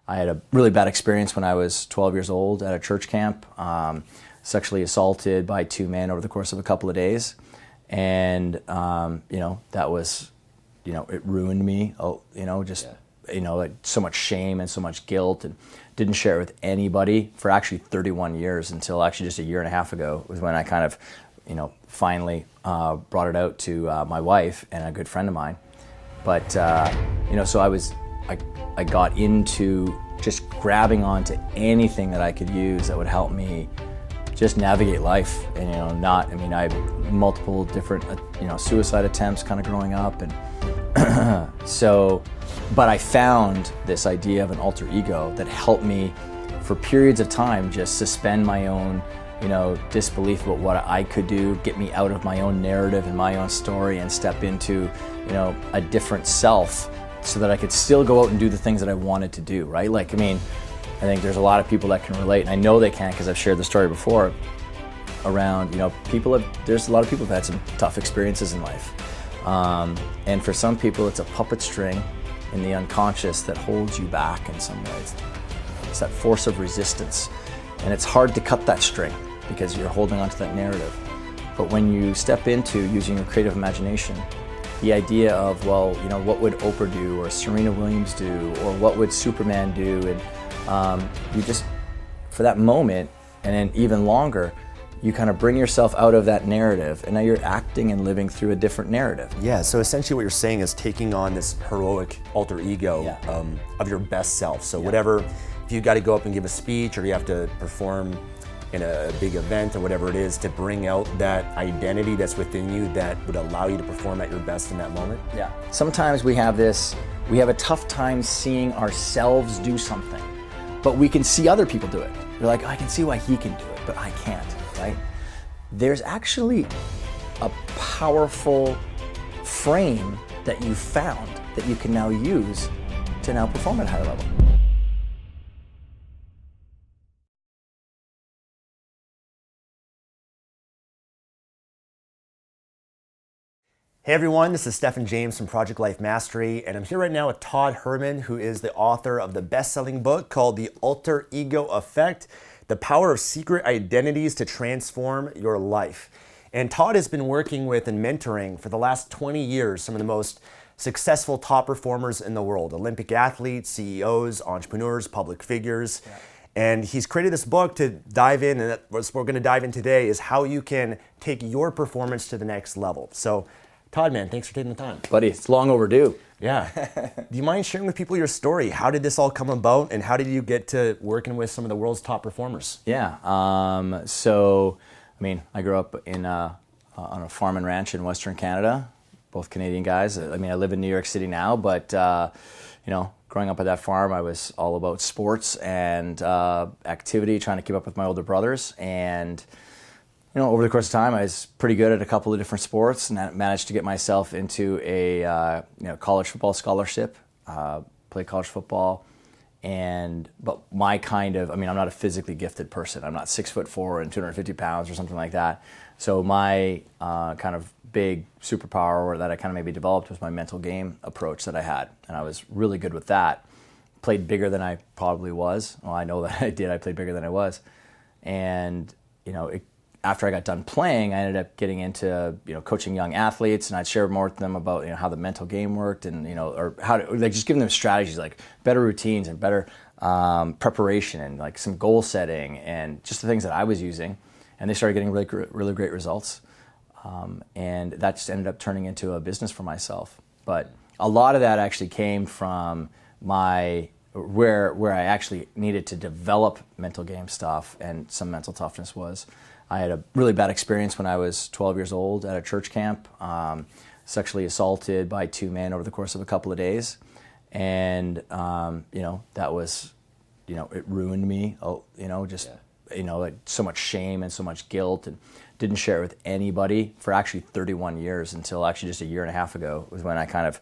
I had a really bad experience when I was 12 years old at a church camp, sexually assaulted by two men over the course of a couple of days. And, that was, it ruined me, like so much shame and so much guilt, and didn't share it with anybody for actually 31 years until actually just a year and a half ago was when I kind of, finally brought it out to my wife and a good friend of mine. But, so I got into just grabbing onto anything that I could use that would help me just navigate life. And, I had multiple different, suicide attempts kind of growing up. And but I found this idea of an alter ego that helped me for periods of time just suspend my own, disbelief about what I could do, get me out of my own narrative and my own story and step into, a different self so that I could still go out and do the things that I wanted to do, right? I think there's a lot of people that can relate, and I know they can because I've shared the story before around, there's a lot of people who've had some tough experiences in life. And for some people, it's a puppet string in the unconscious that holds you back in some ways. It's that force of resistance. And it's hard to cut that string because you're holding onto that narrative. But when you step into using your creative imagination, the idea of, what would Oprah do, or Serena Williams do, or what would Superman do, and you just, for that moment, and then even longer, you kind of bring yourself out of that narrative, and now you're acting and living through a different narrative. Yeah, so essentially what you're saying is taking on this heroic alter ego of your best self. So whatever, if you got to go up and give a speech, or you have to perform in a big event or whatever it is, to bring out that identity that's within you that would allow you to perform at your best in that moment. Yeah. Sometimes we have a tough time seeing ourselves do something, but we can see other people do it. You're like, I can see why he can do it, but I can't, right? There's actually a powerful frame that you found that you can now use to now perform at a higher level. Hey everyone, this is Stephen James from Project Life Mastery, and I'm here right now with Todd Herman, who is the author of the best-selling book called The Alter Ego Effect: The Power of Secret Identities to Transform Your Life. And Todd has been working with and mentoring for the last 20 years some of the most successful top performers in the world: Olympic athletes, CEOs, entrepreneurs, public figures. Yeah. And he's created this book to dive in, and what we're going to dive in today is how you can take your performance to the next level. So Todd, man, thanks for taking the time. Buddy, it's long overdue. Yeah. Do you mind sharing with people your story? How did this all come about, and how did you get to working with some of the world's top performers? Yeah. I grew up on a farm and ranch in Western Canada, both Canadian guys. I live in New York City now, but, growing up at that farm, I was all about sports and activity, trying to keep up with my older brothers. And over the course of time, I was pretty good at a couple of different sports, and I managed to get myself into a college football scholarship, play college football, but my I'm not a physically gifted person. I'm not 6'4" and 250 pounds or something like that. So my kind of big superpower that I kind of maybe developed was my mental game approach that I had, and I was really good with that. Played bigger than I probably was. Well, I know that I did. I played bigger than I was, and after I got done playing, I ended up getting into coaching young athletes, and I'd share more with them about how the mental game worked, and or how to just giving them strategies like better routines and better preparation, and like some goal setting, and just the things that I was using, and they started getting really great results, and that just ended up turning into a business for myself. But a lot of that actually came from where I actually needed to develop mental game stuff and some mental toughness was. I had a really bad experience when I was 12 years old at a church camp, sexually assaulted by two men over the course of a couple of days. And, that was, it ruined me, like so much shame and so much guilt, and didn't share it with anybody for actually 31 years until actually just a year and a half ago was when I kind of,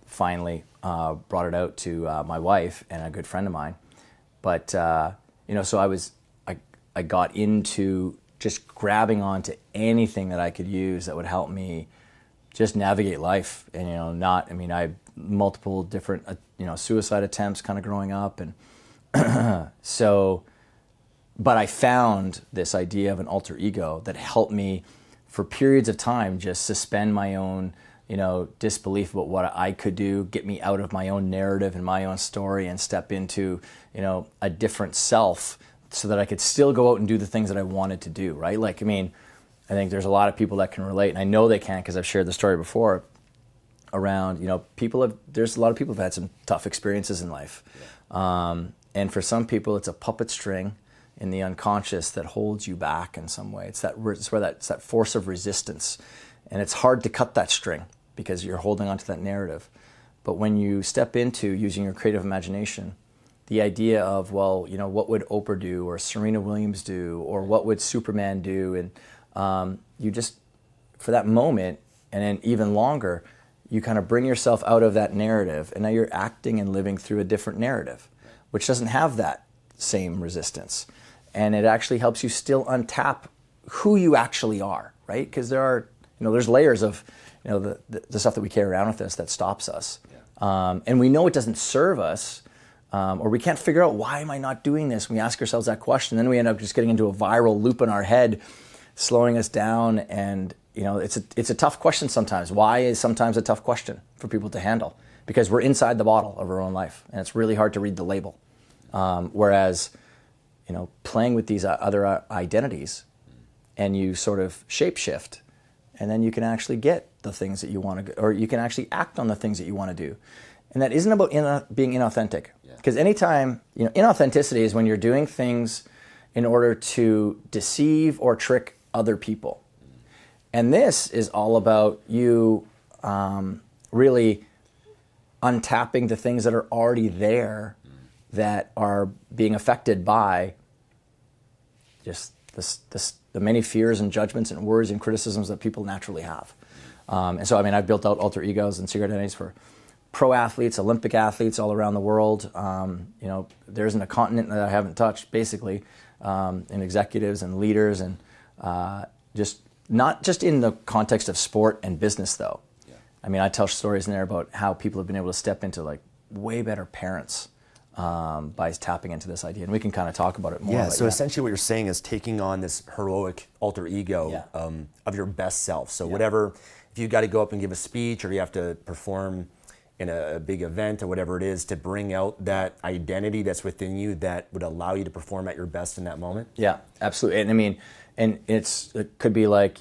finally brought it out to my wife and a good friend of mine. But, so I got into just grabbing onto anything that I could use that would help me just navigate life. And, I had multiple different, suicide attempts kind of growing up. And so, but I found this idea of an alter ego that helped me for periods of time just suspend my own, disbelief about what I could do, get me out of my own narrative and my own story and step into, a different self so that I could still go out and do the things that I wanted to do, right? Like, I think there's a lot of people that can relate, and I know they can because I've shared the story before around, there's a lot of people who've had some tough experiences in life. Yeah. And for some people, it's a puppet string in the unconscious that holds you back in some way. It's that force of resistance. And it's hard to cut that string because you're holding onto that narrative. But when you step into using your creative imagination, the idea of, what would Oprah do or Serena Williams do or what would Superman do? And you just, for that moment, and then even longer, you kind of bring yourself out of that narrative, and now you're acting and living through a different narrative, which doesn't have that same resistance. And it actually helps you still untap who you actually are, right? Because there are, there's layers of, the stuff that we carry around with us that stops us. Yeah. And we know it doesn't serve us, or we can't figure out, why am I not doing this? We ask ourselves that question, then we end up just getting into a viral loop in our head, slowing us down. And, it's a tough question sometimes. Why is sometimes a tough question for people to handle? Because we're inside the bottle of our own life, and it's really hard to read the label. Whereas, playing with these other identities, and you sort of shapeshift, and then you can actually get the things that you want to, or you can actually act on the things that you want to do. And that isn't about being inauthentic. Because anytime, inauthenticity is when you're doing things in order to deceive or trick other people. And this is all about you really untapping the things that are already there that are being affected by just the many fears and judgments and worries and criticisms that people naturally have. And so, I've built out alter egos and secret identities for pro athletes, Olympic athletes all around the world. There isn't a continent that I haven't touched, basically, in executives and leaders, and just not just in the context of sport and business, though. Yeah. I tell stories in there about how people have been able to step into way better parents by tapping into this idea, and we can kind of talk about it more. Yeah, so essentially what you're saying is taking on this heroic alter ego of your best self. So whatever, if you got to go up and give a speech, or you have to perform in a big event or whatever it is, to bring out that identity that's within you that would allow you to perform at your best in that moment. Yeah, absolutely. And it could be like,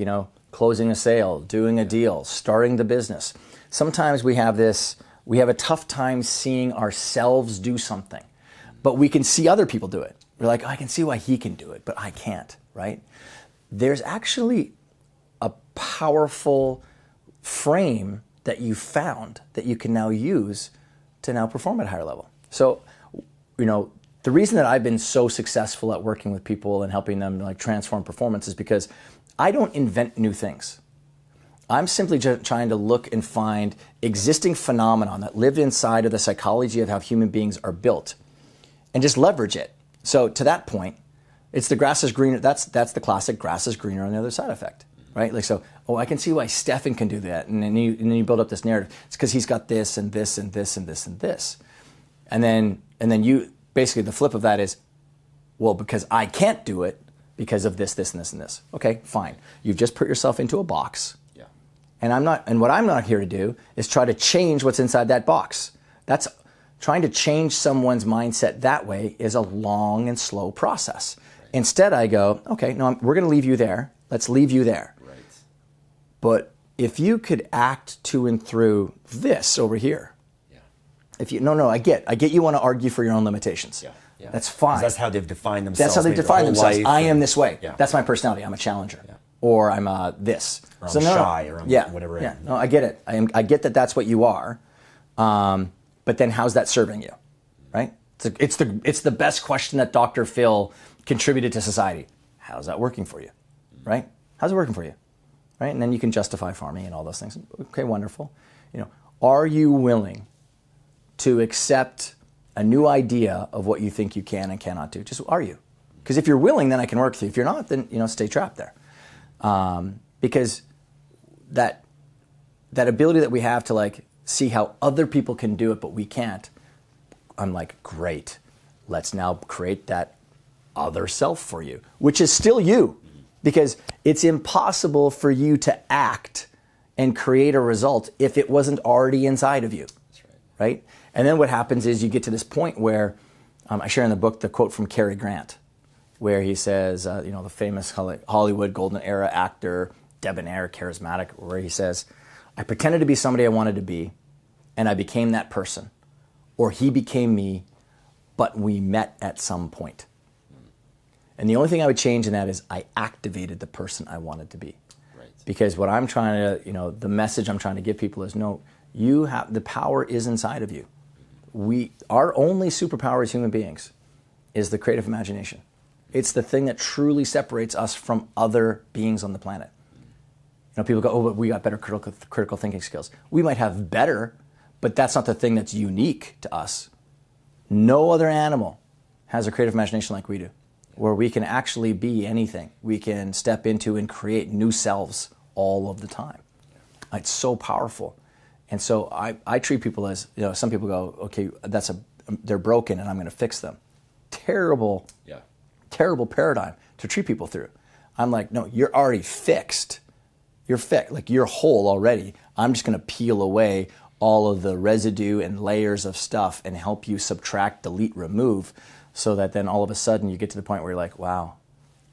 closing a sale, doing a deal, starting the business. Sometimes we have a tough time seeing ourselves do something, but we can see other people do it. We're like, I can see why he can do it, but I can't, right? There's actually a powerful frame that you found that you can now use to now perform at a higher level. So, the reason that I've been so successful at working with people and helping them transform performance is because I don't invent new things. I'm simply just trying to look and find existing phenomenon that lived inside of the psychology of how human beings are built, and just leverage it. So to that point, it's the grass is greener. That's the classic grass is greener on the other side effect, right? I can see why Stefan can do that, and then you build up this narrative. It's because he's got this and this and this and this and this, and then you basically, the flip of that is, because I can't do it because of this, this, and this, and this. Okay, fine. You've just put yourself into a box. Yeah. And what I'm not here to do is try to change what's inside that box. That's trying to change someone's mindset that way is a long and slow process. Right. Instead, I go, okay, no, we're going to leave you there. Let's leave you there. Right. But if you could act to and through this over here, if you I get you want to argue for your own limitations. Yeah. Yeah. That's fine. That's how they've defined themselves. That's how they've defined themselves. Life, I am this way. Yeah. That's my personality. I'm a challenger. Yeah. Or I'm this. Or I'm shy, or I'm whatever. Yeah. No, I get it. I get that that's what you are. But then how's that serving you? Right? It's the best question that Dr. Phil contributed to society. How's that working for you? Right? How's it working for you? Right? And then you can justify farming and all those things. Okay, wonderful. Are you willing to accept a new idea of what you think you can and cannot do? Just are you? Because if you're willing, then I can work with you. If you're not, then stay trapped there. Because that ability that we have to see how other people can do it, but we can't. I'm like, great. Let's now create that other self for you, which is still you, because it's impossible for you to act and create a result if it wasn't already inside of you. That's right? And then what happens is you get to this point where, I share in the book the quote from Cary Grant, where he says, the famous Hollywood golden era actor, debonair, charismatic, where he says, I pretended to be somebody I wanted to be, and I became that person. Or he became me, but we met at some point. And the only thing I would change in that is I activated the person I wanted to be. Right. Because what I'm trying to, the message I'm trying to give people is, no, you have, the power is inside of you. Our only superpower as human beings is the creative imagination. It's the thing that truly separates us from other beings on the planet. People go, oh, but we got better critical thinking skills. We might have better, but that's not the thing that's unique to us. No other animal has a creative imagination like we do, where we can actually be anything. We can step into and create new selves all of the time. It's so powerful. And so I treat people as, some people go, okay, they're broken and I'm going to fix them. Terrible paradigm to treat people through. I'm like, no, you're already fixed. You're fixed, like you're whole already. I'm just going to peel away all of the residue and layers of stuff and help you subtract, delete, remove, so that then all of a sudden you get to the point where you're like, wow,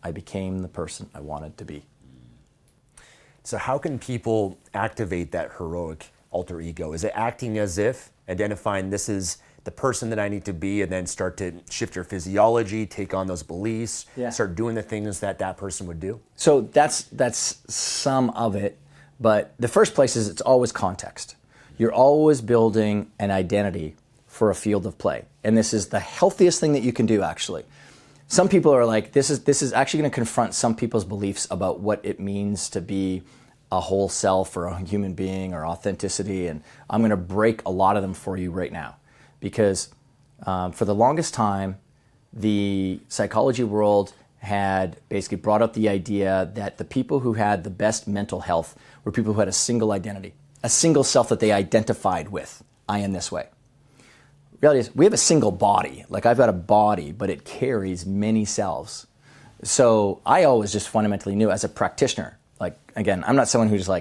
I became the person I wanted to be. So how can people activate that heroic alter ego? Is it acting as if, identifying this is the person that I need to be, and then start to shift your physiology, take on those beliefs, start doing the things that person would do? So that's some of it, but the first place is it's always context. You're always building an identity for a field of play, and this is the healthiest thing that you can do, actually. Some people are like, this is actually going to confront some people's beliefs about what it means to be a whole self or a human being or authenticity, and I'm going to break a lot of them for you right now. Because for the longest time, the psychology world had basically brought up the idea that the people who had the best mental health were people who had a single identity, a single self that they identified with. I am this way. Reality is, we have a single body. Like, I've got a body, but it carries many selves. So I always just fundamentally knew as a practitioner, like, again, I'm not someone who just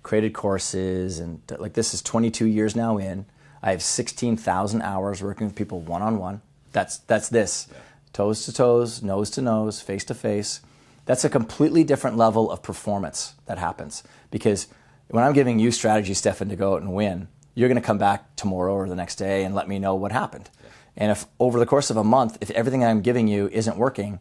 created courses and this is 22 years now in. I have 16,000 hours working with people one-on-one. That's this. Yeah. Toes to toes, nose to nose, face to face. That's a completely different level of performance that happens. Because when I'm giving you strategy, Stefan, to go out and win, you're going to come back tomorrow or the next day and let me know what happened. Yeah. And if over the course of a month, if everything I'm giving you isn't working,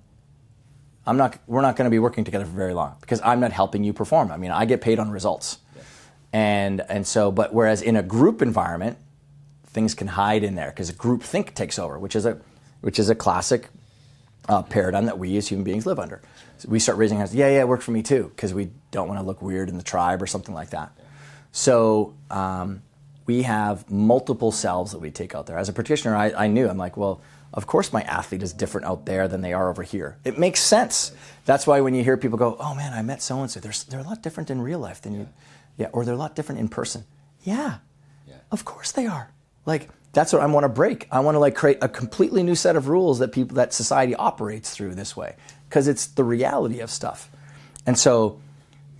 we're not going to be working together for very long, because I'm not helping you perform. I mean, I get paid on results. Yeah. And so, but whereas in a group environment, things can hide in there because group think takes over, which is a classic paradigm that we as human beings live under. So we start raising hands. Yeah, it worked for me too, because we don't want to look weird in the tribe or something like that. So we have multiple selves that we take out there. As a practitioner, I knew, I'm like, well, of course my athlete is different out there than they are over here. It makes sense. That's why when you hear people go, oh man, I met so-and-so, they're a lot different in real life than you, or they're a lot different in person. Yeah, of course they are. Like, that's what I want to break. I want to create a completely new set of rules that society operates through this way, because it's the reality of stuff. And so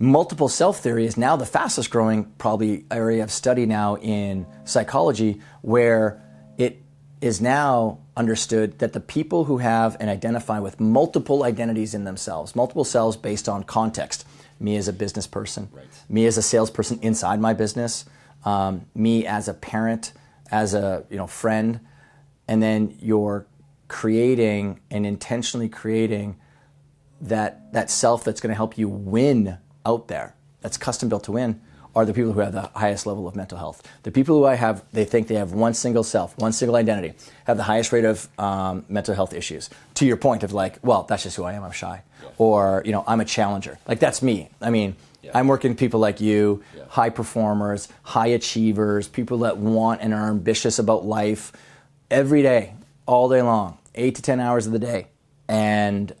multiple self theory is now the fastest growing probably area of study now in psychology, where it is now understood that the people who have and identify with multiple identities in themselves, multiple selves based on context, me as a business person, me as a salesperson inside my business, me as a parent, as a friend, and then you're creating and intentionally creating that self that's going to help you win out there, that's custom built to win, are the people who have the highest level of mental health. The people who they think they have one single self, one single identity, have the highest rate of mental health issues. To your point of well, that's just who I am, I'm shy. Yeah. Or, I'm a challenger. That's me. I mean, I'm working with people like you, high performers, high achievers, people that want and are ambitious about life every day, all day long, 8 to 10 hours of the day. And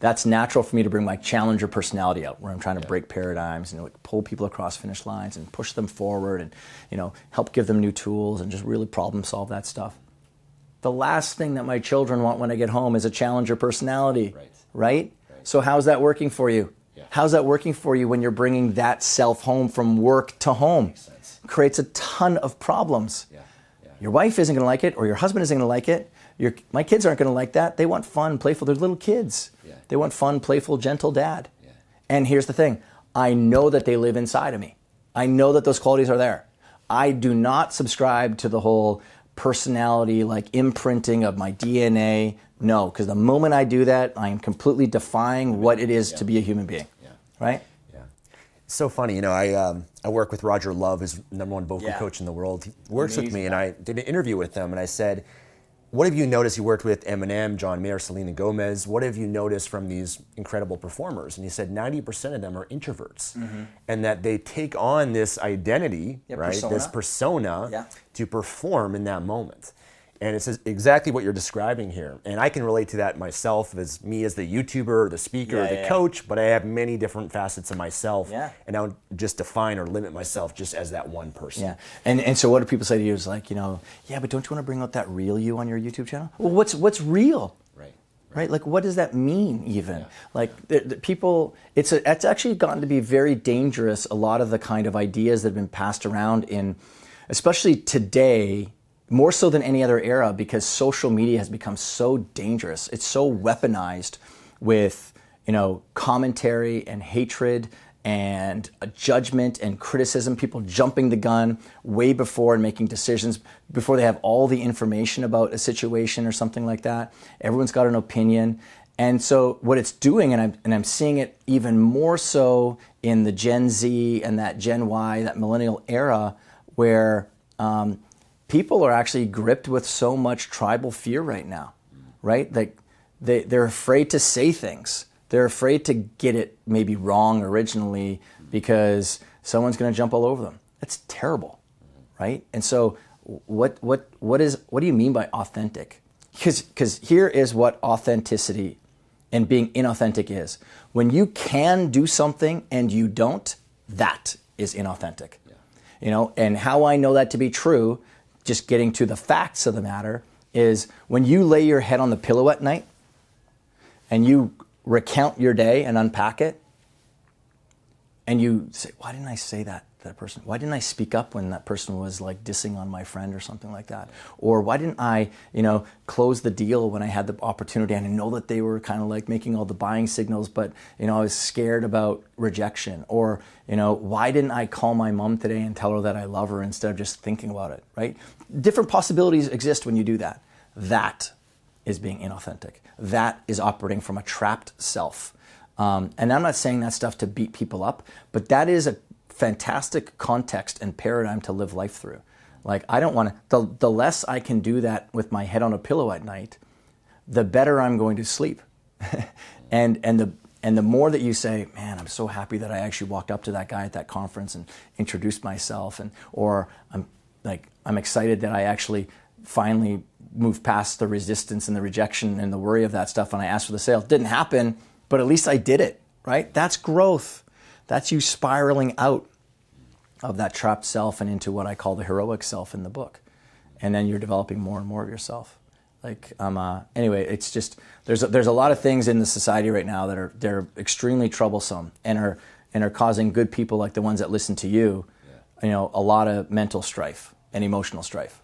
that's natural for me to bring my challenger personality out, where I'm trying to break paradigms and pull people across finish lines and push them forward and, help give them new tools and just really problem solve that stuff. The last thing that my children want when I get home is a challenger personality, right? So how's that working for you? Yeah. How's that working for you when you're bringing that self home from work to home? Makes sense. Creates a ton of problems. Yeah. Yeah. Your wife isn't going to like it, or your husband isn't going to like it. My kids aren't going to like that. They want fun, playful. They're little kids. Yeah. They want fun, playful, gentle dad. Yeah. And here's the thing. I know that they live inside of me. I know that those qualities are there. I do not subscribe to the whole personality, like imprinting of my DNA. No, because the moment I do that, I am completely defying what it is to be a human being. Yeah. Right? Yeah. It's so funny. I work with Roger Love, who's #1 vocal coach in the world. He works with me, and I did an interview with him, and I said, what have you noticed? You worked with Eminem, John Mayer, Selena Gomez. What have you noticed from these incredible performers? And he said 90% of them are introverts, and that they take on this identity, this persona to perform in that moment. And it's exactly what you're describing here. And I can relate to that myself as me as the YouTuber, the speaker, the coach, but I have many different facets of myself. Yeah. And I don't just define or limit myself just as that one person. Yeah. And so what do people say to you is like, yeah, but don't you want to bring out that real you on your YouTube channel? Well, what's real? Right? Like, what does that mean even? Yeah. Like, the people, it's actually gotten to be very dangerous, a lot of the kind of ideas that have been passed around especially today, more so than any other era, because social media has become so dangerous. It's so weaponized with, commentary and hatred and a judgment and criticism, people jumping the gun way before and making decisions before they have all the information about a situation or something like that. Everyone's got an opinion. And so what it's doing, and I'm seeing it even more so in the Gen Z and that Gen Y, that millennial era, where people are actually gripped with so much tribal fear right now, right? Like they're afraid to say things. They're afraid to get it maybe wrong originally because someone's going to jump all over them. That's terrible, right? And so what do you mean by authentic? Because here is what authenticity and being inauthentic is. When you can do something and you don't, that is inauthentic. Yeah. And how I know that to be true, just getting to the facts of the matter, is when you lay your head on the pillow at night and you recount your day and unpack it, and you say, why didn't I say that to that person? Why didn't I speak up when that person was like dissing on my friend or something like that? Or why didn't I, close the deal when I had the opportunity and I know that they were kind of like making all the buying signals, but, I was scared about rejection? Or, why didn't I call my mom today and tell her that I love her instead of just thinking about it, right? Different possibilities exist when you do that. That is being inauthentic. That is operating from a trapped self. And I'm not saying that stuff to beat people up, but that is a fantastic context and paradigm to live life through. Like, I don't want to, the less I can do that with my head on a pillow at night, the better I'm going to sleep. and the more that you say, man, I'm so happy that I actually walked up to that guy at that conference and introduced myself, or I'm excited that I actually finally moved past the resistance and the rejection and the worry of that stuff and I asked for the sale. It didn't happen, but at least I did it, right? That's growth. That's you spiraling out of that trapped self and into what I call the heroic self in the book. And then you're developing more and more of yourself. Anyway, it's just, there's a lot of things in the society right now that they're extremely troublesome and are causing good people like the ones that listen to you, a lot of mental strife and emotional strife.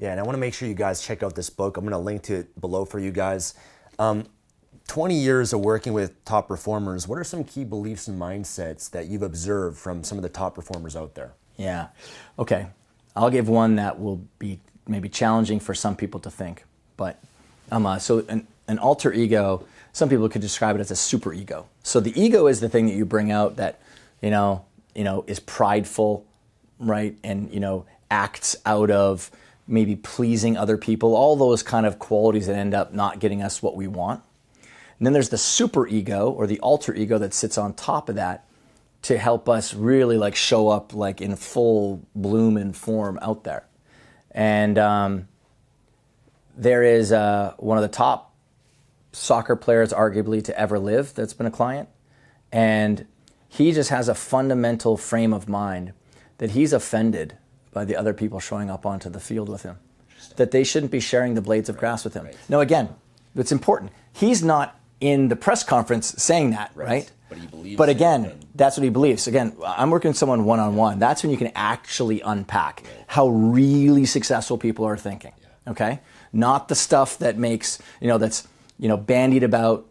Yeah, and I want to make sure you guys check out this book. I'm going to link to it below for you guys. 20 years of working with top performers, what are some key beliefs and mindsets that you've observed from some of the top performers out there? Yeah, okay. I'll give one that will be maybe challenging for some people to think. But so an alter ego, some people could describe it as a super ego. So the ego is the thing that you bring out that, is prideful, right? And, acts out of maybe pleasing other people, all those kind of qualities that end up not getting us what we want. And then there's the super ego or the alter ego that sits on top of that to help us really like show up like in full bloom and form out there. And there is one of the top soccer players arguably to ever live that's been a client. And he just has a fundamental frame of mind that he's offended by the other people showing up onto the field with him, that they shouldn't be sharing the blades of grass with him. Right. Now, again, it's important. He's not in the press conference saying that, right? But he believes But again, it. that's what he believes. Again, I'm working with someone one-on-one. That's when you can actually unpack how really successful people are thinking, okay? Not the stuff that makes, that's, bandied about,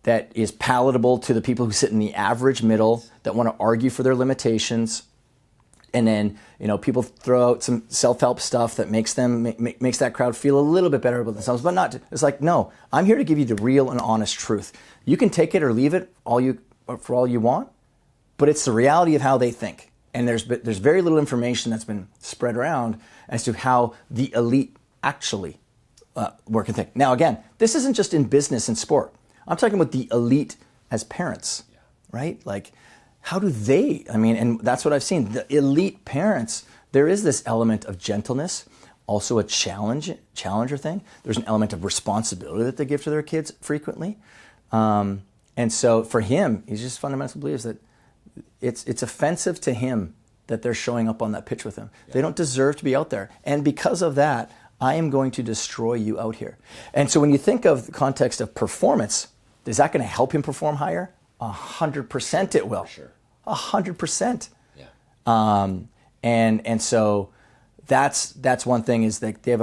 that is palatable to the people who sit in the average middle, that want to argue for their limitations. And then, people throw out some self-help stuff that makes them makes that crowd feel a little bit better about themselves, but not. It's like, no, I'm here to give you the real and honest truth. You can take it or leave it for all you want, but it's the reality of how they think. And there's very little information that's been spread around as to how the elite actually work and think. Now, again, this isn't just in business and sport. I'm talking about the elite as parents, right? Like, how do they, and that's what I've seen. The elite parents, there is this element of gentleness, also a challenger thing. There's an element of responsibility that they give to their kids frequently. And so for him, he just fundamentally believes that it's offensive to him that they're showing up on that pitch with him. They don't deserve to be out there. And because of that, I am going to destroy you out here. And so when you think of the context of performance, is that going to help him perform higher? 100% it will. Sure. 100%. Yeah. And so that's one thing, is that they have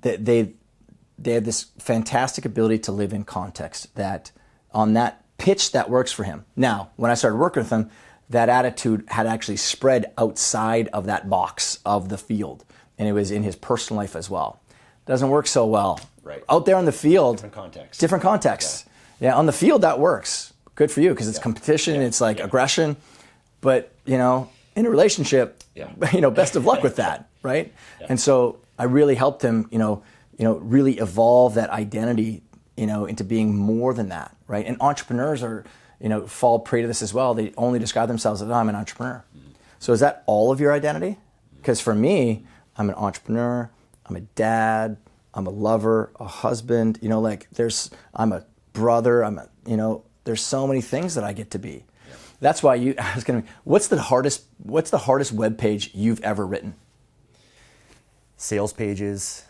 they have this fantastic ability to live in context, that on that pitch that works for him. Now, when I started working with him, that attitude had actually spread outside of that box of the field, and it was in his personal life as well. Doesn't work so well. Right. Out there on the field, different contexts. Yeah, on the field that works. Good for you, because it's competition, it's like aggression. But, in a relationship, best of luck with that, right? Yeah. And so I really helped him, really evolve that identity, into being more than that, right? And entrepreneurs are, fall prey to this as well. They only describe themselves as, I'm an entrepreneur. Mm-hmm. So is that all of your identity? Because for me, I'm an entrepreneur, I'm a dad, I'm a lover, a husband, I'm a brother, there's so many things that I get to be. Yeah. That's why what's the hardest web page you've ever written? Sales pages.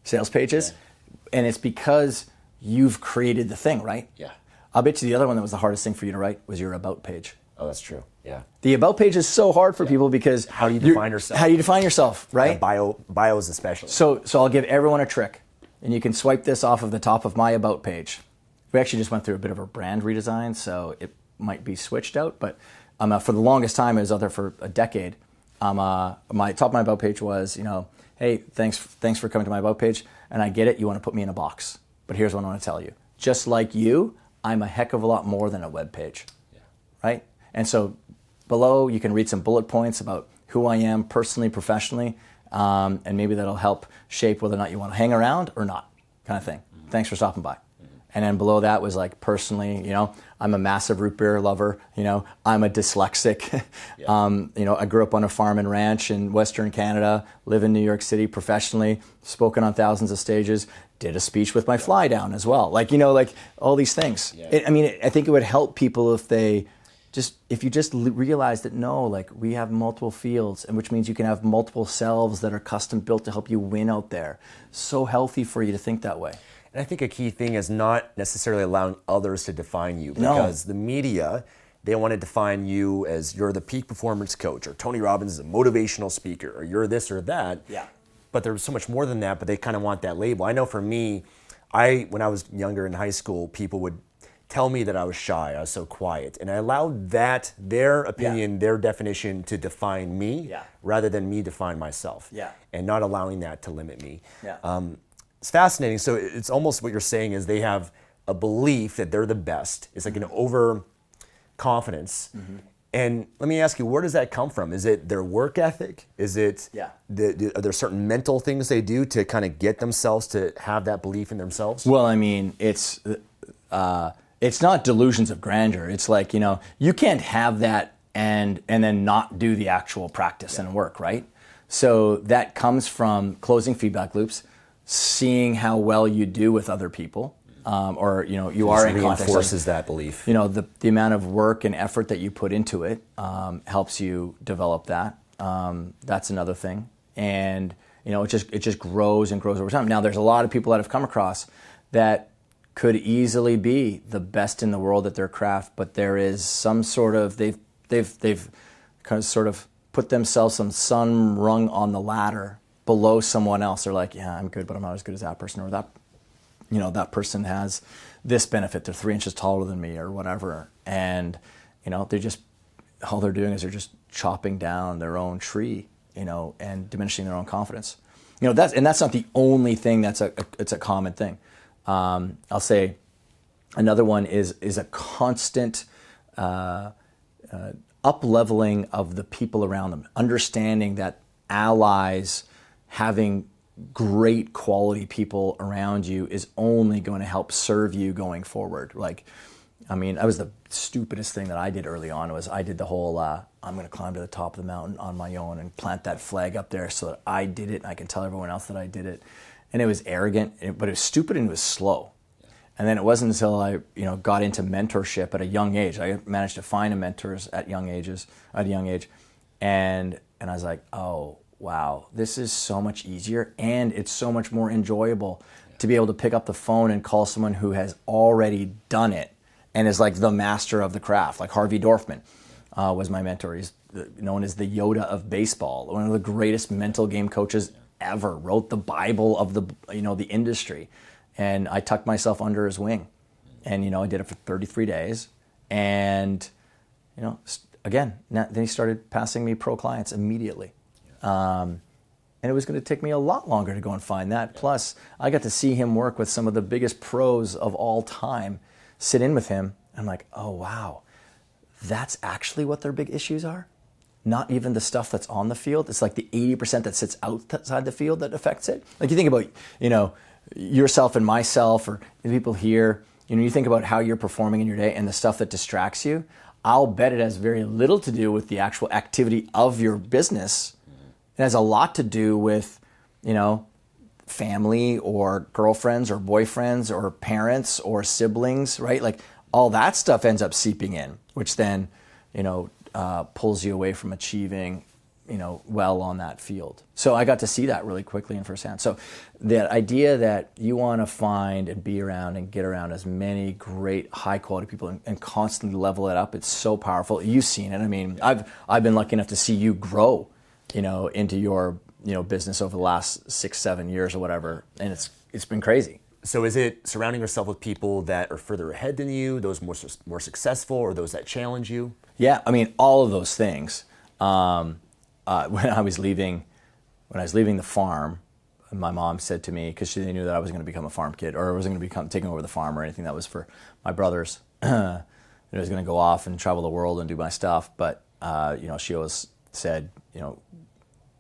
Sales pages? Yeah. And it's because you've created the thing, right? Yeah. I'll bet you the other one that was the hardest thing for you to write was your about page. Oh, that's true. Yeah. The about page is so hard for people because how do you define yourself? How do you define yourself, right? Bios especially. So I'll give everyone a trick, and you can swipe this off of the top of my about page. We actually just went through a bit of a brand redesign, so it might be switched out. But for the longest time, it was out there for a decade. My top of my about page was, hey, thanks for coming to my about page, and I get it. You want to put me in a box, but here's what I want to tell you: just like you, I'm a heck of a lot more than a web page, right? And so below, you can read some bullet points about who I am personally, professionally, and maybe that'll help shape whether or not you want to hang around or not, kind of thing. Mm-hmm. Thanks for stopping by. And then below that was like personally, I'm a massive root beer lover. I'm a dyslexic. I grew up on a farm and ranch in Western Canada, live in New York City professionally, spoken on thousands of stages, did a speech with my fly down as well. Like all these things. Yeah. I think it would help people if you just realize that we have multiple fields, and which means you can have multiple selves that are custom built to help you win out there. So healthy for you to think that way. And I think a key thing is not necessarily allowing others to define you, because the media, they want to define you as you're the peak performance coach, or Tony Robbins is a motivational speaker, or you're this or that. Yeah. But there's so much more than that, but they kind of want that label. I know for me, when I was younger in high school, people would tell me that I was shy, I was so quiet. And I allowed their opinion, their definition to define me rather than me define myself. Yeah. And not allowing that to limit me. Yeah. It's fascinating. So it's almost what you're saying is they have a belief that they're the best. It's like an overconfidence. Mm-hmm. And let me ask you, where does that come from? Is it their work ethic? Is it are there certain mental things they do to kind of get themselves to have that belief in themselves? Well, it's not delusions of grandeur. It's like, you can't have that and then not do the actual practice and work, right? So that comes from closing feedback loops, seeing how well you do with other people, or you are in context. Reinforces that belief. The amount of work and effort that you put into it helps you develop that. That's another thing, and it just grows and grows over time. Now, there's a lot of people that I've come across that could easily be the best in the world at their craft, but there is some sort of they've kind of sort of put themselves some rung on the ladder below someone else. They're like, yeah, I'm good, but I'm not as good as that person, or that person has this benefit. They're 3 inches taller than me, or whatever, and they're just all they're doing is they're just chopping down their own tree, and diminishing their own confidence. That's not the only thing. It's a common thing. I'll say another one is a constant up-leveling of the people around them, understanding that allies, having great quality people around you is only going to help serve you going forward. That was the stupidest thing that I did early on. I did the whole, I'm going to climb to the top of the mountain on my own and plant that flag up there so that I did it and I can tell everyone else that I did it. And it was arrogant, but it was stupid and it was slow. And then it wasn't until I, got into mentorship at a young age. I managed to find mentors at a young age, and I was like, oh wow, this is so much easier, and it's so much more enjoyable to be able to pick up the phone and call someone who has already done it and is like the master of the craft. Like Harvey Dorfman was my mentor. He's known as the Yoda of baseball, one of the greatest mental game coaches ever. Wrote the Bible of the industry. And I tucked myself under his wing, and I did it for 33 days, and again, then he started passing me pro clients immediately, and it was going to take me a lot longer to go and find that. Plus, I got to see him work with some of the biggest pros of all time, sit in with him. I'm like, oh wow, that's actually what their big issues are. Not even the stuff that's on the field. It's like the 80% that sits outside the field that affects it. Like you think about, yourself and myself, or the people here, you think about how you're performing in your day and the stuff that distracts you. I'll bet it has very little to do with the actual activity of your business. It has a lot to do with, family or girlfriends or boyfriends or parents or siblings, right? Like all that stuff ends up seeping in, which then, pulls you away from achieving well on that field. So I got to see that really quickly and firsthand. So the idea that you want to find and be around and get around as many great high quality people and constantly level it up, it's so powerful. You've seen it. I've been lucky enough to see you grow, into your, business over the last 6-7 years or whatever. And it's been crazy. So is it surrounding yourself with people that are further ahead than you, those more successful, or those that challenge you? Yeah. All of those things. When I was leaving the farm, my mom said to me, because she knew that I wasn't going to become a farm kid, or I wasn't going to become taking over the farm or anything. That was for my brothers. I was going to go off and travel the world and do my stuff. But she always said,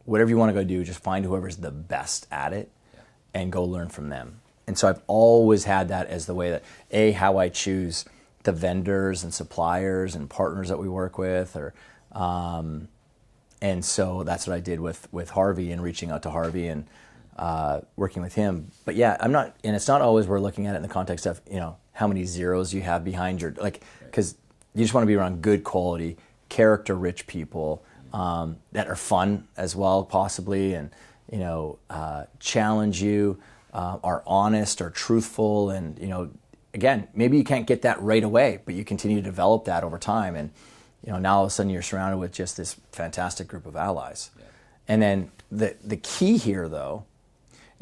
whatever you want to go do, just find whoever's the best at it, and go learn from them. And so I've always had that as the way that how I choose the vendors and suppliers and partners that we work with, or. And so that's what I did with Harvey, and reaching out to Harvey and working with him. But yeah, and it's not always we're looking at it in the context of, how many zeros you have behind your, because you just want to be around good quality, character-rich people that are fun as well, possibly, and, challenge you, are honest or truthful. And, again, maybe you can't get that right away, but you continue to develop that over time. And, now all of a sudden you're surrounded with just this fantastic group of allies. Yeah. And then the key here, though,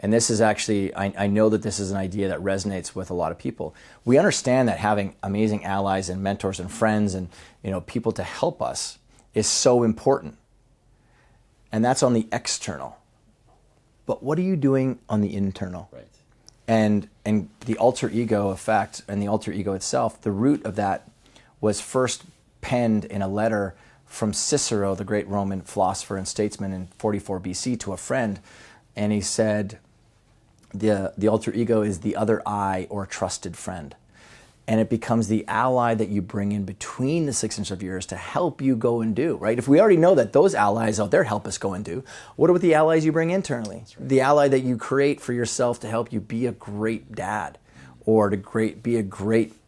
and this is actually, I know that this is an idea that resonates with a lot of people. We understand that having amazing allies and mentors and friends and people to help us is so important. And that's on the external. But what are you doing on the internal? Right. And the alter ego effect and the alter ego itself, the root of that was first penned in a letter from Cicero, the great Roman philosopher and statesman, in 44 BC to a friend. And he said, the alter ego is the other I, or trusted friend. And it becomes the ally that you bring in between the 6 inches of yours to help you go and do, right? If we already know that those allies out there help us go and do, what about the allies you bring internally? Right. The ally that you create for yourself to help you be a great dad, or to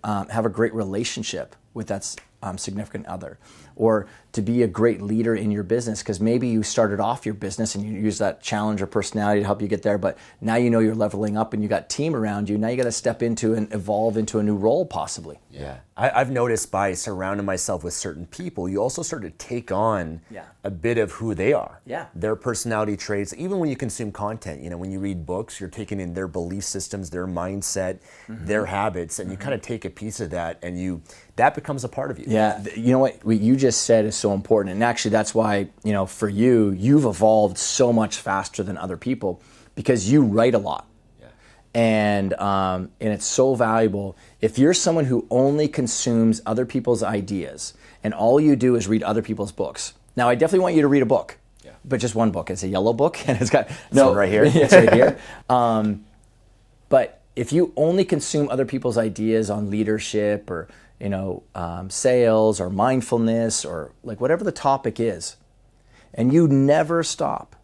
have a great relationship with that significant other, or to be a great leader in your business, because maybe you started off your business and you use that challenger personality to help you get there, but now you know you're leveling up and you got team around you. Now you got to step into and evolve into a new role possibly. Yeah. I've noticed by surrounding myself with certain people, you also start to take on a bit of who they are. Yeah. Their personality traits. Even when you consume content, when you read books, you're taking in their belief systems, their mindset, their habits, and you kind of take a piece of that, and that becomes a part of you. Yeah. You know what you just said is so important. And actually that's why, for you've evolved so much faster than other people, because you write a lot. And it's so valuable. If you're someone who only consumes other people's ideas and all you do is read other people's books. Now, I definitely want you to read a book, but just one book. It's a yellow book, and it's got right here. It's right here. But if you only consume other people's ideas on leadership or sales or mindfulness or like whatever the topic is, and you never stop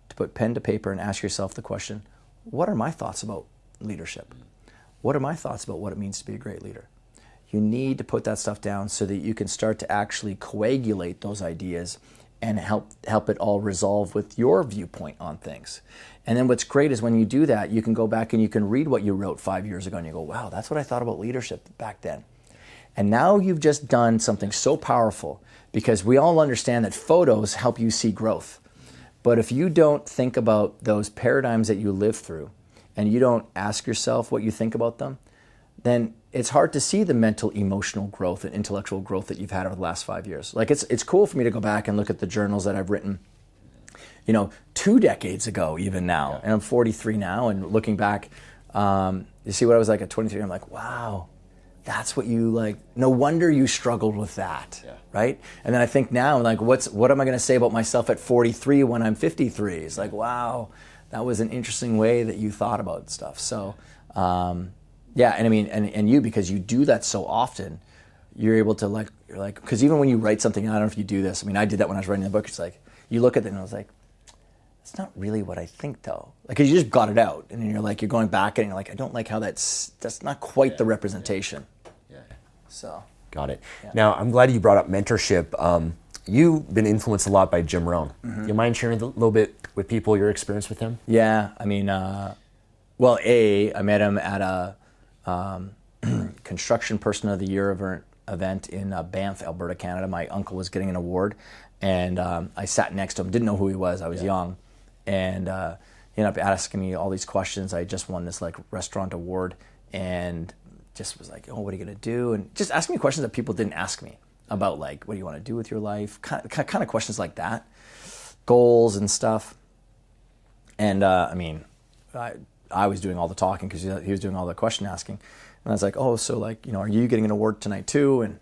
to put pen to paper and ask yourself the question, what are my thoughts about leadership? What are my thoughts about what it means to be a great leader? You need to put that stuff down so that you can start to actually coagulate those ideas and help it all resolve with your viewpoint on things. And then what's great is when you do that, you can go back and you can read what you wrote 5 years ago and you go, wow, that's what I thought about leadership back then. And now you've just done something so powerful, because we all understand that photos help you see growth. But if you don't think about those paradigms that you live through and you don't ask yourself what you think about them, then it's hard to see the mental, emotional growth and intellectual growth that you've had over the last 5 years. Like it's cool for me to go back and look at the journals that I've written, 2 decades ago even now. And I'm 43 now, and looking back, you see what I was like at 23, I'm like, wow, that's what you like. No wonder you struggled with that, right? And then I think now, like, what am I going to say about myself at 43 when I'm 53? It's like, wow, that was an interesting way that you thought about stuff. So, and I mean, and you, because you do that so often, you're able to because even when you write something, I don't know if you do this. I mean, I did that when I was writing the book. It's like, you look at it and I was like, it's not really what I think though. Like, 'cause you just got it out, and then you're going back and you're like, I don't like how that's not quite the representation. So. Got it. Yeah. Now, I'm glad you brought up mentorship. You've been influenced a lot by Jim Rohn. Do you mind sharing a little bit with people your experience with him? Yeah, I mean, I met him at a Construction Person of the Year event in Banff, Alberta, Canada. My uncle was getting an award, and I sat next to him. Didn't know who he was. I was young, and he ended up asking me all these questions. I just won this restaurant award, and just was like, oh, what are you going to do? And just asking me questions that people didn't ask me about, what do you want to do with your life? Kind of questions like that, goals and stuff. And I was doing all the talking because he was doing all the question asking. And I was like, oh, so are you getting an award tonight too? And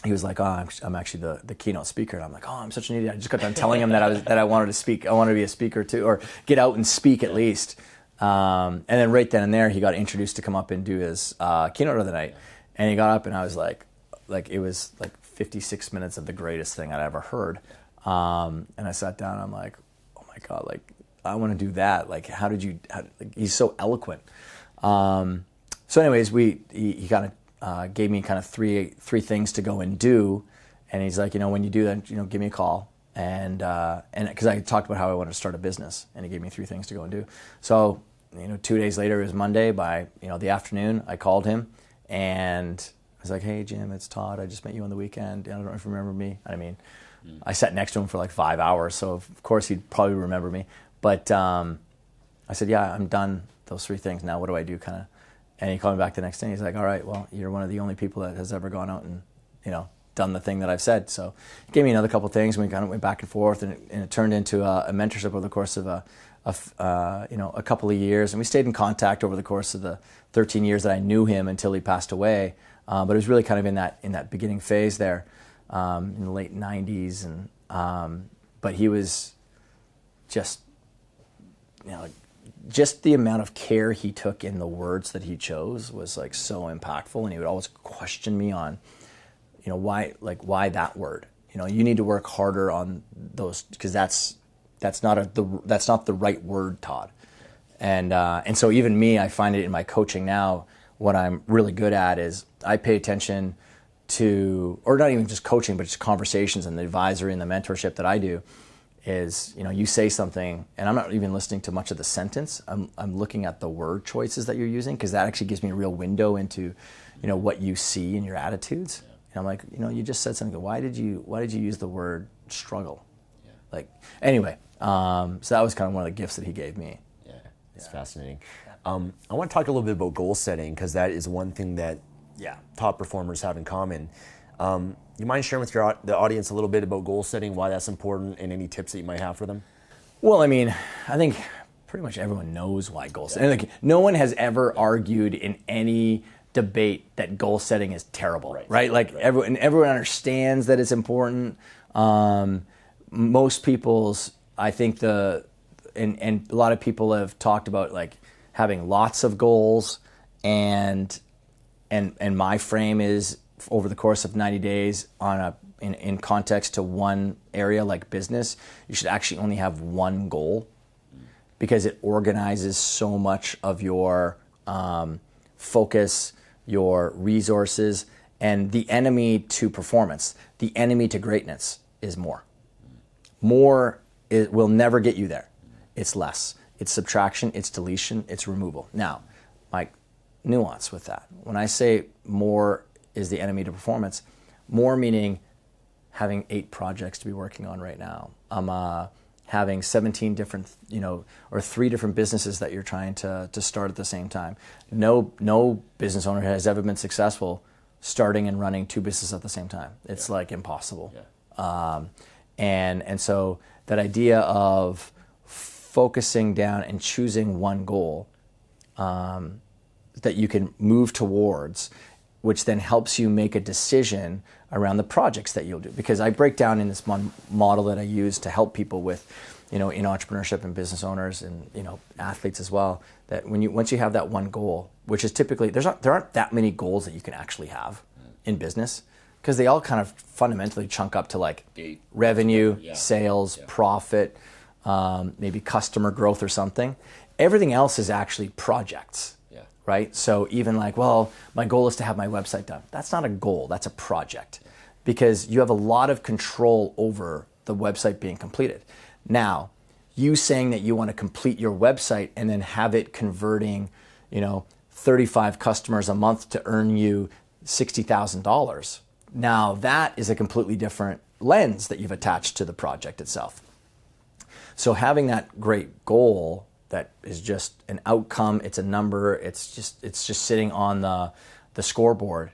he was like, oh, I'm actually the keynote speaker. And I'm like, oh, I'm such an idiot. I just got done telling him that I wanted to speak. I wanted to be a speaker too, or get out and speak at least. And then right then and there, he got introduced to come up and do his keynote of the night. And he got up, and I was like it was 56 minutes of the greatest thing I'd ever heard. And I sat down, and I'm like, oh my God, I want to do that. He's so eloquent. So anyways, he kind of gave me kind of three things to go and do. And he's like, when you do that, give me a call. And because I talked about how I wanted to start a business, and he gave me 3 things to go and do. So 2 days later, it was Monday. By the afternoon, I called him, and I was like, "Hey Jim, it's Todd. I just met you on the weekend. I don't know if you remember me." I mean, I sat next to him for 5 hours, so of course he'd probably remember me. But I said, "Yeah, I'm done those 3 things. Now what do I do?" And he called me back the next day. And he's like, "All right, well, you're one of the only people that has ever gone out and done the thing that I've said." So he gave me another couple of things, and we kind of went back and forth, and it turned into a mentorship over the course of a couple of years, and we stayed in contact over the course of the 13 years that I knew him until he passed away. But it was really kind of in that beginning phase there, in the late 90s, and but he was just just the amount of care he took in the words that he chose was so impactful, and he would always question me on why that word? You need to work harder on those, because that's not the right word, Todd. And so even me, I find it in my coaching now, what I'm really good at is I pay attention to, or not even just coaching, but just conversations and the advisory and the mentorship that I do is, you say something and I'm not even listening to much of the sentence. I'm looking at the word choices that you're using, because that actually gives me a real window into, what you see in your attitudes. Yeah. And I'm like, you just said something. Why did you use the word struggle? Yeah. Like, anyway, so that was kind of one of the gifts that he gave me. It's fascinating. I want to talk a little bit about goal setting, because that is one thing that top performers have in common. You mind sharing with the audience a little bit about goal setting, why that's important, and any tips that you might have for them? Well, I mean, I think pretty much everyone knows why goal setting. Like, no one has ever argued in any debate that goal setting is terrible, right? Like everyone understands that it's important. Most people's, I think and a lot of people have talked about like having lots of goals, and my frame is over the course of 90 days in context to one area like business, you should actually only have one goal, because it organizes so much of your focus, your resources, and the enemy to performance, the enemy to greatness is more. More will never get you there. It's less. It's subtraction, it's deletion, it's removal. Now, my nuance with that. When I say more is the enemy to performance, more meaning having 8 projects to be working on right now. I'm having 17 different, or 3 different businesses that you're trying to start at the same time. No business owner has ever been successful starting and running 2 businesses at the same time. It's like impossible. Yeah. And so that idea of focusing down and choosing one goal that you can move towards, which then helps you make a decision around the projects that you'll do. Because I break down in this model that I use to help people with, in entrepreneurship and business owners and, athletes as well, that once you have that one goal, which is typically, there aren't that many goals that you can actually have in business, because they all kind of fundamentally chunk up to like revenue, sales, profit, maybe customer growth or something. Everything else is actually projects, right? So even like, well, my goal is to have my website done. That's not a goal, that's a project, because you have a lot of control over the website being completed. Now, you saying that you want to complete your website and then have it converting, 35 customers a month to earn you $60,000. Now that is a completely different lens that you've attached to the project itself. So having that great goal that is just an outcome, it's a number, it's just sitting on the scoreboard,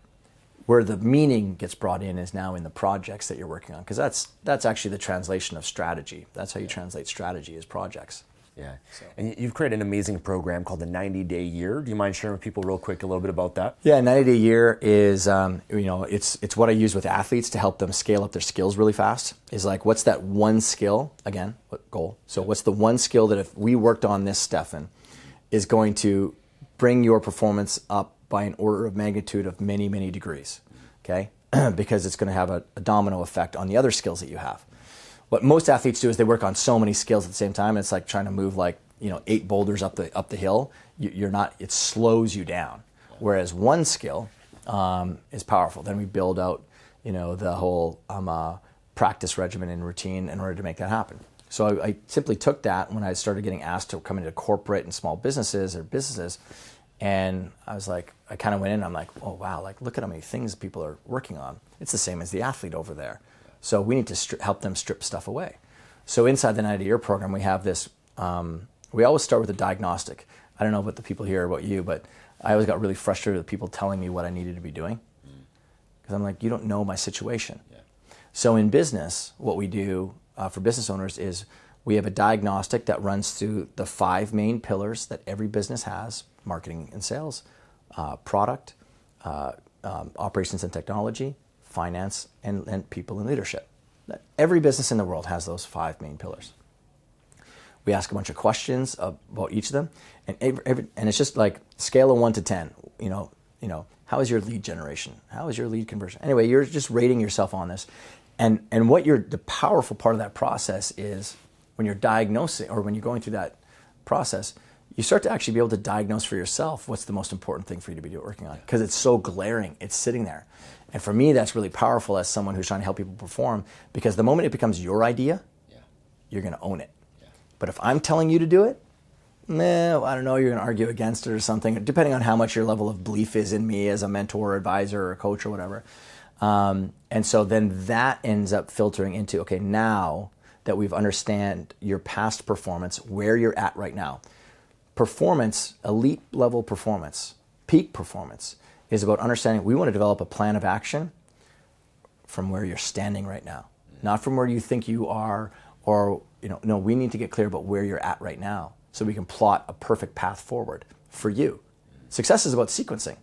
where the meaning gets brought in is now in the projects that you're working on, because that's actually the translation of strategy. That's how you translate strategy, is projects. Yeah. So. And you've created an amazing program called the 90-Day Year. Do you mind sharing with people real quick a little bit about that? Yeah, 90-Day Year is, it's what I use with athletes to help them scale up their skills really fast. Is like, what's that one skill, again, what goal? So what's the one skill that if we worked on this, Stefan, is going to bring your performance up by an order of magnitude of many, many degrees, okay? Because it's going to have a domino effect on the other skills that you have. What most athletes do is they work on so many skills at the same time. It's like trying to move 8 boulders up the hill. It slows you down. Whereas one skill is powerful. Then we build out, the whole practice regimen and routine in order to make that happen. So I simply took that when I started getting asked to come into corporate and small businesses, and I was like, I kind of went in and I'm like, oh wow, like look at how many things people are working on. It's the same as the athlete over there. So we need to help them strip stuff away. So inside the 90-Year program, we have this, we always start with a diagnostic. I don't know about the people here or about you, but I always got really frustrated with people telling me what I needed to be doing. Because I'm like, you don't know my situation. Yeah. So in business, what we do for business owners is we have a diagnostic that runs through the 5 main pillars that every business has: marketing and sales, product, operations and technology, finance, and people and leadership. Every business in the world has those 5 main pillars. We ask a bunch of questions about each of them, and and it's just like scale of 1 to 10. How is your lead generation? How is your lead conversion? Anyway, you're just rating yourself on this, and the powerful part of that process is when you're diagnosing or when you're going through that process, you start to actually be able to diagnose for yourself what's the most important thing for you to be working on, because it's so glaring, it's sitting there. And for me, that's really powerful as someone who's trying to help people perform, because the moment it becomes your idea, you're going to own it. But if I'm telling you to do it, I don't know, you're going to argue against it or something, depending on how much your level of belief is in me as a mentor or advisor or coach or whatever. And so then that ends up filtering into, okay, now that we've understand your past performance, where you're at right now. Performance, elite level performance, peak performance, is about understanding we want to develop a plan of action from where you're standing right now, not from where you think you are, or, no, we need to get clear about where you're at right now so we can plot a perfect path forward for you. Success is about sequencing,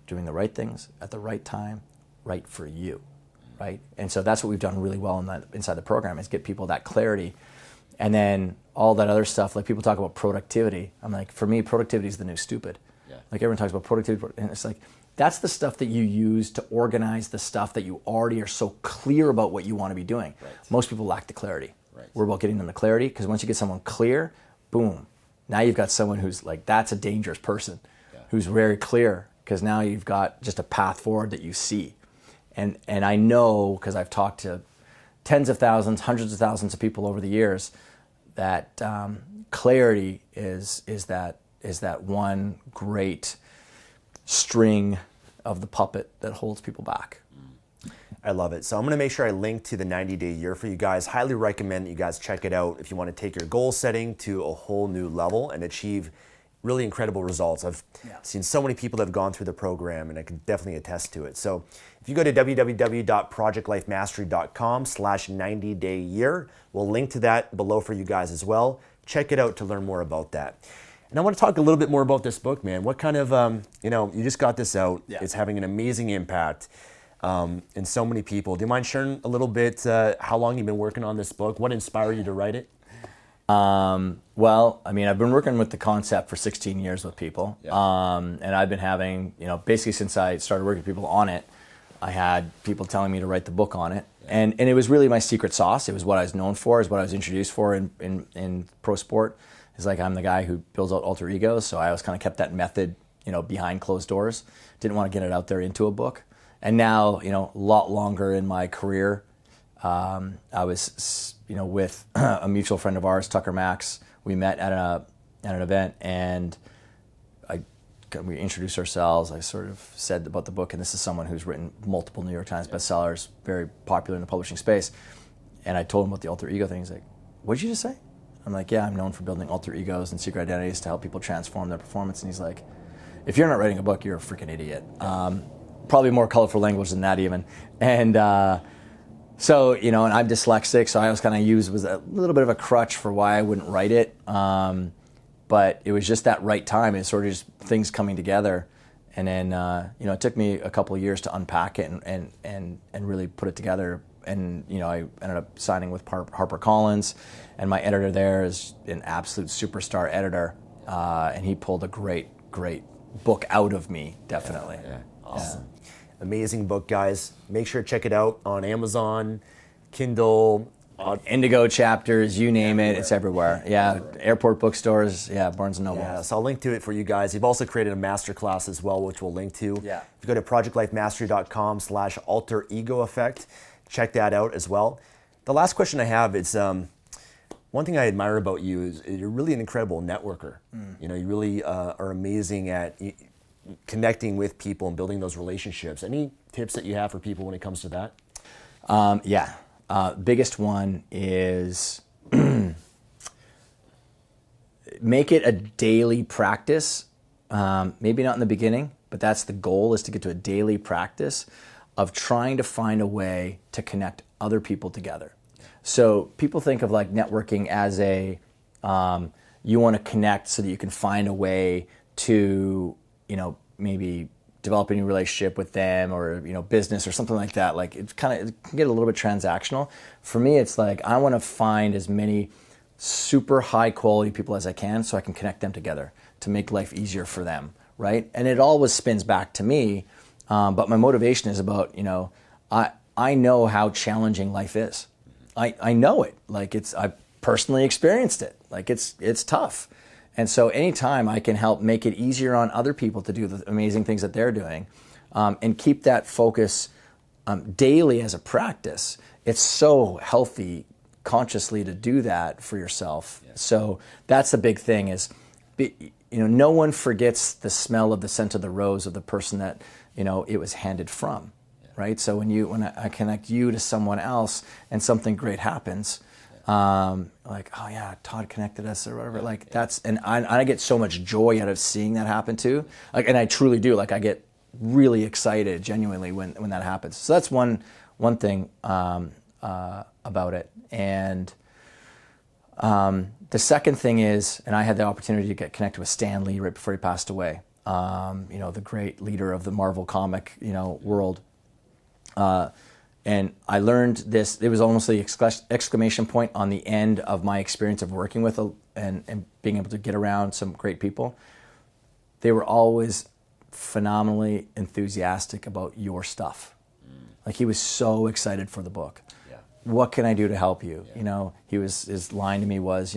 doing the right things at the right time, right for you, right? And so that's what we've done really well inside the program, is get people that clarity. And then all that other stuff, like people talk about productivity. I'm like, for me, productivity is the new stupid. Like everyone talks about productivity, and it's like, that's the stuff that you use to organize the stuff that you already are so clear about what you want to be doing. Most people lack the clarity. We're about getting them the clarity, because once you get someone clear, boom, now you've got someone who's like, that's a dangerous person, who's very clear, because now you've got just a path forward that you see. And I know, because I've talked to tens of thousands, hundreds of thousands of people over the years, that clarity is that one great string of the puppet that holds people back. I love it. So I'm going to make sure I link to the 90-day year for you guys. Highly recommend that you guys check it out if you want to take your goal setting to a whole new level and achieve really incredible results. I've seen so many people that have gone through the program, and I can definitely attest to it. So if you go to www.projectlifemastery.com/90-day-year, we'll link to that below for you guys as well. Check it out to learn more about that. And I want to talk a little bit more about this book, man. What kind of, you just got this out. It's having an amazing impact in so many people. Do you mind sharing a little bit how long you've been working on this book? What inspired you to write it? Well, I mean, I've been working with the concept for 16 years with people. And I've been having, basically since I started working with people on it, I had people telling me to write the book on it. And it was really my secret sauce. It was what I was known for, is what I was introduced for in pro sport. It's like, I'm the guy who builds out alter egos, so I always kind of kept that method, behind closed doors. Didn't want to get it out there into a book. And now, a lot longer in my career, I was, with a mutual friend of ours, Tucker Max. We met at an event, and we introduced ourselves. I sort of said about the book, and this is someone who's written multiple New York Times bestsellers, very popular in the publishing space. And I told him about the alter ego thing. He's like, "What did you just say?" I'm like, "Yeah, I'm known for building alter egos and secret identities to help people transform their performance." And he's like, "If you're not writing a book, you're a freaking idiot." Probably more colorful language than that even. And so, and I'm dyslexic, so I always kind of was a little bit of a crutch for why I wouldn't write it. But it was just that right time. It's sort of just things coming together. And then, it took me a couple of years to unpack it and really put it together. And, I ended up signing with HarperCollins, and my editor there is an absolute superstar editor. And he pulled a great book out of me, definitely. Awesome. Amazing book, guys. Make sure to check it out on Amazon, Kindle, Indigo chapters, you name it, it's everywhere. Airport bookstores, Barnes & Noble. So I'll link to it for you guys. You've also created a masterclass as well, which we'll link to. If you go to projectlifemastery.com/alter ego effect, check that out as well. The last question I have is, one thing I admire about you is you're really an incredible networker. You really are amazing at connecting with people and building those relationships. Any tips that you have for people when it comes to that? Biggest one is make it a daily practice. Maybe not in the beginning, but that's the goal, is to get to a daily practice of trying to find a way to connect other people together. So people think of like networking as you want to connect so that you can find a way to, maybe develop a new relationship with them, or, business or something like that. Like it can get a little bit transactional. For me, it's like, I want to find as many super high quality people as I can so I can connect them together to make life easier for them, right? And it always spins back to me. But my motivation is about, I know how challenging life is. I know it. Like I personally experienced it. Like it's tough. And so anytime I can help make it easier on other people to do the amazing things that they're doing, and keep that focus daily as a practice, it's so healthy consciously to do that for yourself. Yeah. So that's the big thing is, no one forgets the smell of the scent of the rose of the person that, it was handed from, right? So when I connect you to someone else and something great happens, like, oh yeah, Todd connected us or whatever, like that's, and I get so much joy out of seeing that happen too. Like, and I truly do, like I get really excited genuinely when that happens. So that's one thing about it. And the second thing is, and I had the opportunity to get connected with Stan Lee right before he passed away, the great leader of the Marvel comic, world. And I learned this, it was almost the exclamation point on the end of my experience of working with and being able to get around some great people. They were always phenomenally enthusiastic about your stuff. Like he was so excited for the book. Yeah. What can I do to help you? Yeah. His line to me was,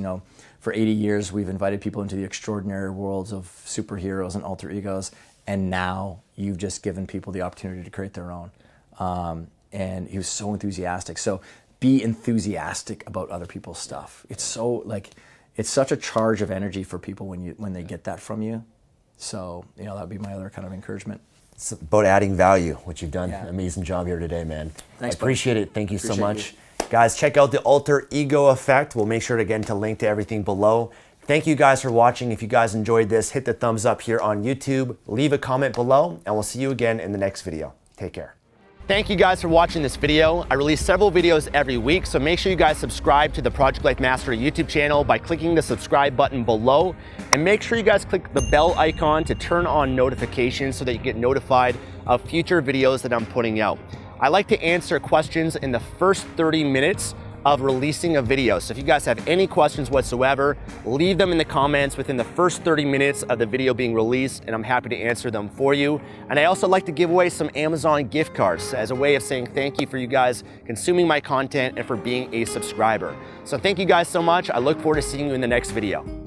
for 80 years we've invited people into the extraordinary worlds of superheroes and alter egos, and now you've just given people the opportunity to create their own. And he was so enthusiastic. So be enthusiastic about other people's stuff. It's so it's such a charge of energy for people when they get that from you. So, that would be my other kind of encouragement. It's about adding value, which you've done an amazing job here today, man. Thanks, I appreciate it. Thank you so much. You. Guys, check out the Alter Ego Effect. We'll make sure to link to everything below. Thank you guys for watching. If you guys enjoyed this, hit the thumbs up here on YouTube, leave a comment below, and we'll see you again in the next video. Take care. Thank you guys for watching this video. I release several videos every week, so make sure you guys subscribe to the Project Life Mastery YouTube channel by clicking the subscribe button below, and make sure you guys click the bell icon to turn on notifications so that you get notified of future videos that I'm putting out. I like to answer questions in the first 30 minutes of releasing a video. So if you guys have any questions whatsoever, leave them in the comments within the first 30 minutes of the video being released, and I'm happy to answer them for you. And I also like to give away some Amazon gift cards as a way of saying thank you for you guys consuming my content and for being a subscriber. So thank you guys so much. I look forward to seeing you in the next video.